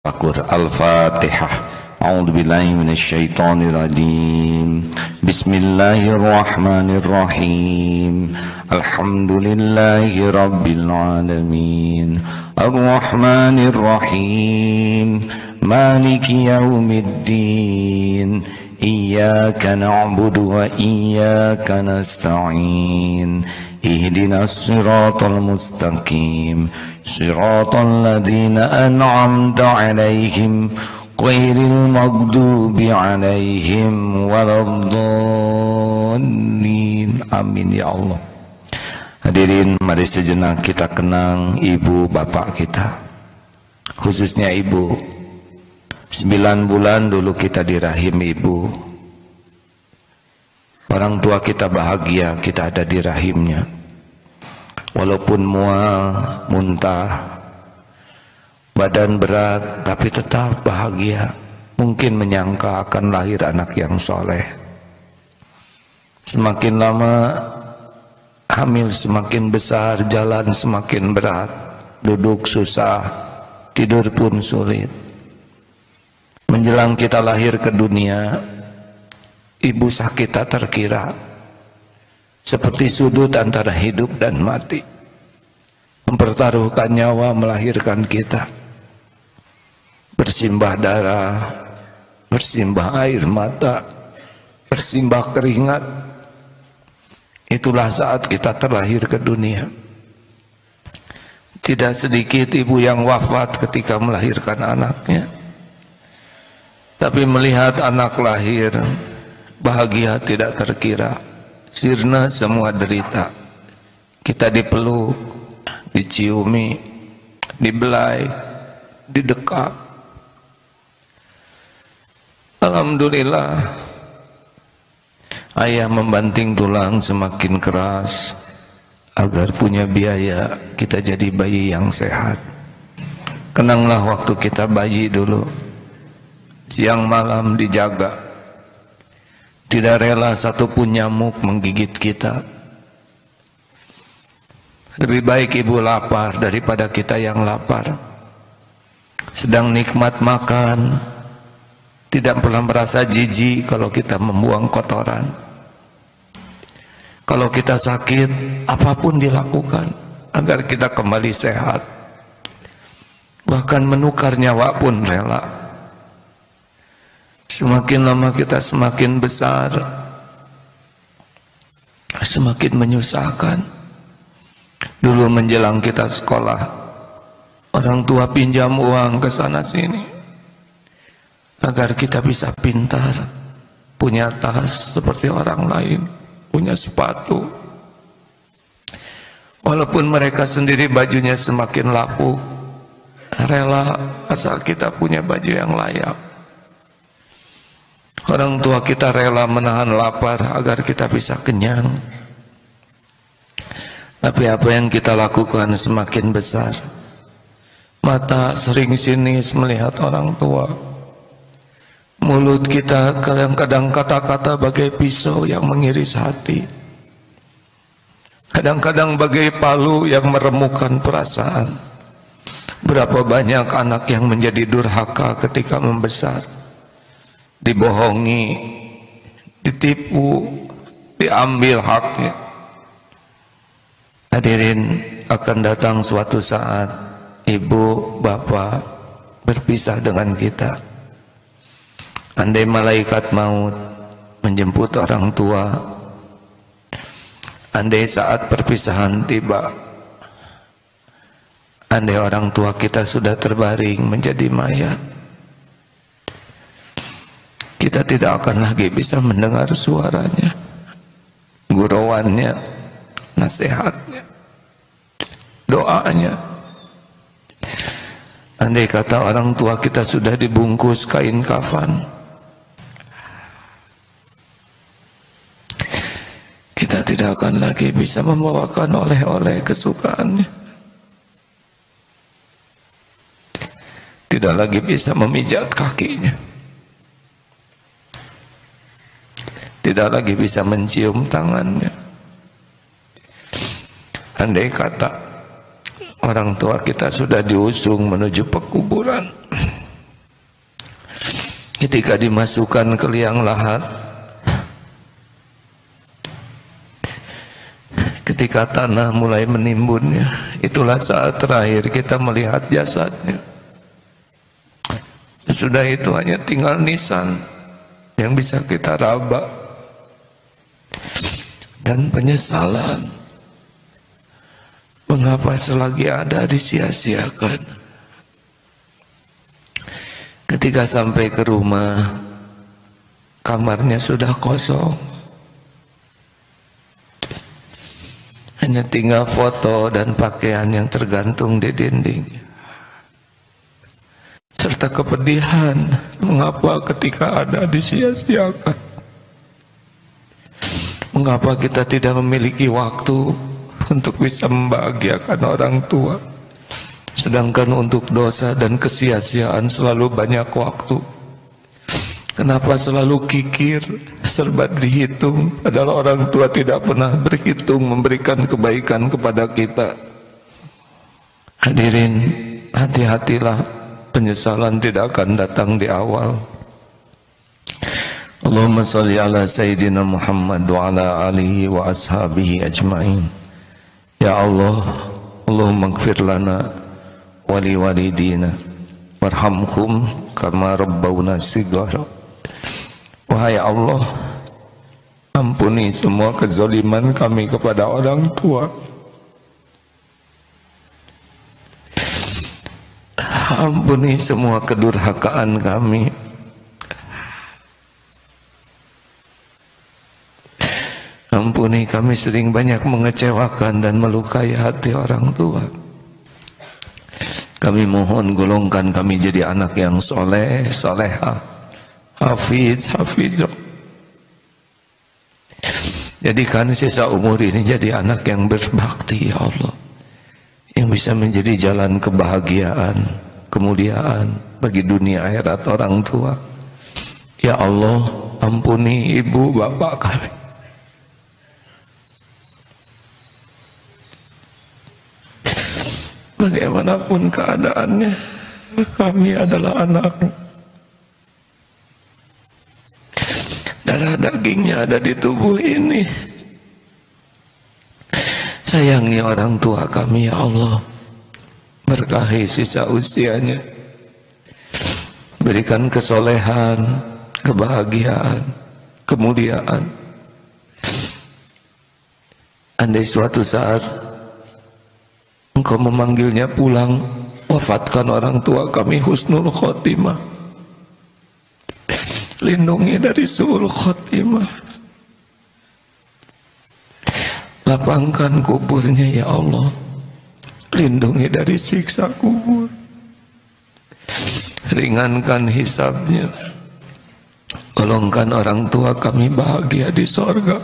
Al-Fatihah. A'udzu billahi minasyaitonir rajim. Bismillahirrahmanirrahim. Alhamdulillahi rabbil alamin. Ar-Rahmanir Rahim. Maliki yaumiddin. Iyyaka na'budu wa iyyaka nasta'in. Ihdinas siratal mustaqim. Siratal ladzina an'amta 'alaihim ghairil maghdubi 'alaihim waladdallin. Amin ya Allah. Hadirin, mari sejenak kita kenang ibu bapak kita, khususnya ibu. 9 bulan dulu kita di rahim ibu. Orang tua kita bahagia kita ada di rahimnya. Walaupun mual, muntah, badan berat, tapi tetap bahagia. Mungkin menyangka akan lahir anak yang soleh. Semakin lama hamil semakin besar, jalan semakin berat, duduk susah, tidur pun sulit. Menjelang kita lahir ke dunia, ibu sakit tak terkira, seperti sudut antara hidup dan mati, mempertaruhkan nyawa melahirkan kita, bersimbah darah, bersimbah air mata, bersimbah keringat. Itulah saat kita terlahir ke dunia. Tidak sedikit ibu yang wafat ketika melahirkan anaknya, tapi melihat anak lahir, bahagia tidak terkira, sirna semua derita. Kita dipeluk, diciumi, dibelai, didekap. Alhamdulillah, ayah membanting tulang semakin keras agar punya biaya kita jadi bayi yang sehat. Kenanglah waktu kita bayi dulu, siang malam dijaga, tidak rela satupun nyamuk menggigit kita. Lebih baik ibu lapar daripada kita yang lapar. Sedang nikmat makan, tidak pernah merasa jijik kalau kita membuang kotoran. Kalau kita sakit, apapun dilakukan agar kita kembali sehat. Bahkan menukar nyawa pun rela. Semakin lama kita semakin besar, semakin menyusahkan. Dulu menjelang kita sekolah, orang tua pinjam uang ke sana sini agar kita bisa pintar, punya tas seperti orang lain, punya sepatu. Walaupun mereka sendiri bajunya semakin lapuk, rela asal kita punya baju yang layak. Orang tua kita rela menahan lapar agar kita bisa kenyang. Tapi apa yang kita lakukan semakin besar. Mata sering sinis melihat orang tua. Mulut kita kadang-kadang kata-kata bagai pisau yang mengiris hati. Kadang-kadang bagai palu yang meremukkan perasaan. Berapa banyak anak yang menjadi durhaka ketika membesar. Dibohongi, ditipu, diambil haknya. Hadirin, akan datang suatu saat ibu, bapak berpisah dengan kita. Andai malaikat maut menjemput orang tua, andai saat perpisahan tiba, andai orang tua kita sudah terbaring menjadi mayat, kita tidak akan lagi bisa mendengar suaranya, gurauannya, nasihatnya, doanya. Andai kata orang tua kita sudah dibungkus kain kafan, kita tidak akan lagi bisa membawakan oleh-oleh kesukaannya, tidak lagi bisa memijat kakinya, tidak lagi bisa mencium tangannya. Andai kata orang tua kita sudah diusung menuju pekuburan, ketika dimasukkan ke liang lahat, ketika tanah mulai menimbunnya, itulah saat terakhir kita melihat jasadnya. Sudah itu hanya tinggal nisan yang bisa kita raba dan penyesalan. Mengapa selagi ada disia-siakan? Ketika sampai ke rumah, kamarnya sudah kosong. Hanya tinggal foto dan pakaian yang tergantung di dinding. Serta kepedihan, mengapa ketika ada disia-siakan? Mengapa kita tidak memiliki waktu untuk bisa membahagiakan orang tua, sedangkan untuk dosa dan kesia-siaan selalu banyak waktu? Kenapa selalu kikir, serba dihitung, padahal orang tua tidak pernah berhitung memberikan kebaikan kepada kita? Hadirin, hati-hatilah, penyesalan tidak akan datang di awal. Allahumma salli ala Sayyidina Muhammad wa ala alihi wa ashabihi ajma'in. Ya Allah, Allahumma gfir lana wali walidina warhamhum kama rabbawna shighara. Wahai Allah, ampuni semua kezaliman kami kepada orang tua. Ampuni semua kedurhakaan kami. Ampuni kami sering banyak mengecewakan dan melukai hati orang tua. Kami mohon golongkan kami jadi anak yang soleh, solehah, hafiz, hafizah. Jadikan sisa umur ini jadi anak yang berbakti, ya Allah, yang bisa menjadi jalan kebahagiaan, kemuliaan bagi dunia akhirat orang tua. Ya Allah, ampuni ibu bapak kami. Bagaimanapun keadaannya, kami adalah anak. Darah dagingnya ada di tubuh ini. Sayangi orang tua kami, ya Allah. Berkahi sisa usianya. Berikan kesolehan, kebahagiaan, kemuliaan. Andai suatu saat Engkau memanggilnya pulang, wafatkan orang tua kami husnul khotimah. Lindungi dari su'ul khotimah. Lapangkan kuburnya, ya Allah. Lindungi dari siksa kubur. Ringankan hisabnya. Golongkan orang tua kami bahagia di sorga.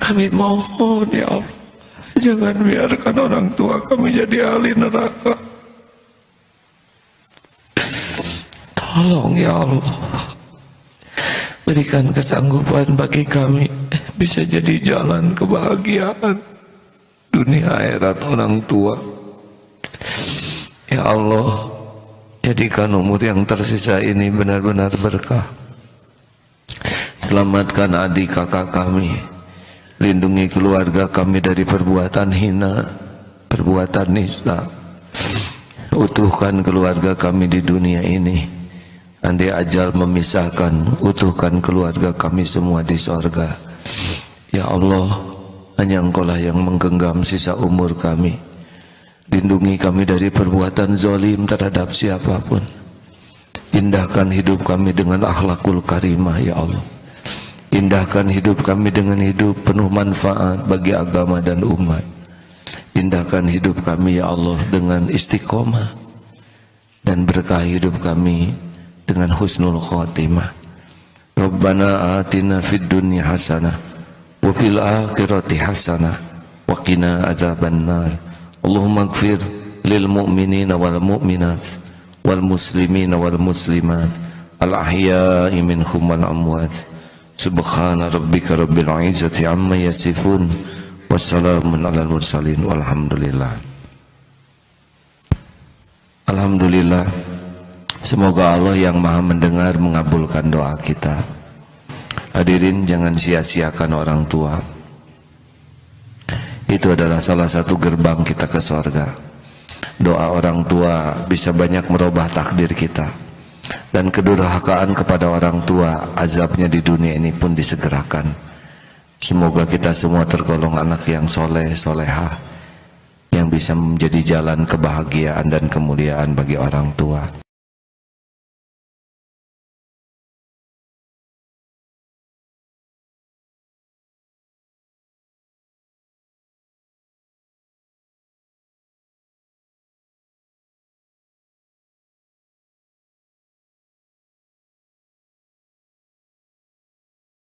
Kami mohon, ya Allah, jangan biarkan orang tua kami jadi ahli neraka. Tolong, ya Allah, berikan kesanggupan bagi kami bisa jadi jalan kebahagiaan dunia akhirat orang tua. Ya Allah, jadikan umur yang tersisa ini benar-benar berkah. Selamatkan adik kakak kami. Lindungi keluarga kami dari perbuatan hina, perbuatan nista. Utuhkan keluarga kami di dunia ini. Andai ajal memisahkan, utuhkan keluarga kami semua di sorga. Ya Allah, hanya Engkaulah yang menggenggam sisa umur kami. Lindungi kami dari perbuatan zalim terhadap siapapun. Indahkan hidup kami dengan akhlakul karimah, ya Allah. Indahkan hidup kami dengan hidup penuh manfaat bagi agama dan umat. Indahkan hidup kami, ya Allah, dengan istiqomah. Dan berkah hidup kami dengan husnul khotimah. Rabbana atina fid dunya hasanah wa fil akhirati hasanah wa qina azabannar. Allahumma ighfir lil mu'minina wal mu'minat wal muslimina wal muslimat al ahya'i minhum wal amwat. Subhana rabbika rabbil izzati amma yasifun. Wassalamun alal mursalin. Walhamdulillah. Alhamdulillah, Semoga Allah yang maha mendengar mengabulkan doa kita. Hadirin, jangan sia-siakan orang tua. Itu adalah salah satu gerbang kita ke surga. Doa orang tua bisa banyak merubah takdir kita. Dan kedurhakaan kepada orang tua, azabnya di dunia ini pun disegerakan. Semoga kita semua tergolong anak yang soleh, solehah, yang bisa menjadi jalan kebahagiaan dan kemuliaan bagi orang tua.